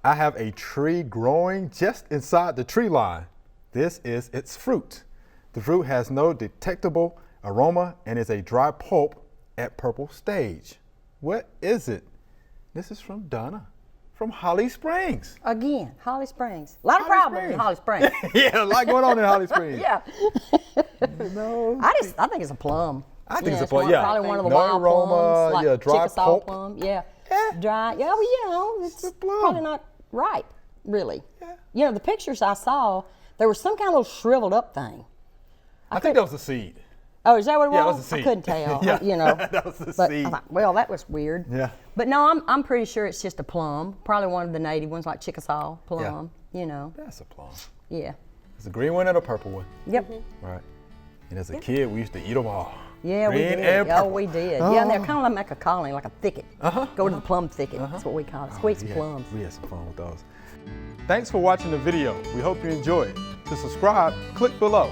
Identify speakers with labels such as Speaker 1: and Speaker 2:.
Speaker 1: I have a tree growing just inside the tree line. This is its fruit. The fruit has no detectable aroma and is a dry pulp at purple stage. What is it? This is from Donna from Holly Springs.
Speaker 2: Again, Holly Springs. A lot of problems in Holly Springs.
Speaker 1: Yeah, a lot going on in Holly Springs.
Speaker 2: Yeah.
Speaker 1: No,
Speaker 2: I think it's a plum.
Speaker 1: I think it's a
Speaker 2: it's
Speaker 1: plum, yeah.
Speaker 2: Probably one of the
Speaker 1: No
Speaker 2: wild
Speaker 1: aroma,
Speaker 2: plums, like
Speaker 1: yeah, dry
Speaker 2: Chickasaw
Speaker 1: pulp.
Speaker 2: plum. Yeah.
Speaker 1: Yeah.
Speaker 2: Dry. Yeah, well, you know, it's
Speaker 1: a plum.
Speaker 2: probably not ripe, really.
Speaker 1: Yeah.
Speaker 2: You know, the pictures I saw, there was some kind of little shriveled up thing.
Speaker 1: I think that was a seed.
Speaker 2: Oh, is that what it was?
Speaker 1: Yeah, it was a seed.
Speaker 2: I couldn't tell.
Speaker 1: Yeah.
Speaker 2: You know.
Speaker 1: That was a
Speaker 2: But
Speaker 1: seed.
Speaker 2: I thought, well, that was weird.
Speaker 1: Yeah.
Speaker 2: But no, I'm pretty sure it's just a plum. Probably one of the native ones, like Chickasaw plum. You know.
Speaker 1: That's a plum.
Speaker 2: Yeah.
Speaker 1: It's a green one and a purple one.
Speaker 2: Yep.
Speaker 1: Right. And as a kid, we used to eat them all.
Speaker 2: Yeah, we
Speaker 1: Green
Speaker 2: did.
Speaker 1: and
Speaker 2: Oh,
Speaker 1: purple.
Speaker 2: we did. Yeah, and they're kind of like a colony, like a thicket. Go to the plum thicket. That's what we call it. Squeeze plums.
Speaker 1: We had some fun with those. Thanks for watching the video. We hope you enjoyed. To subscribe, click below.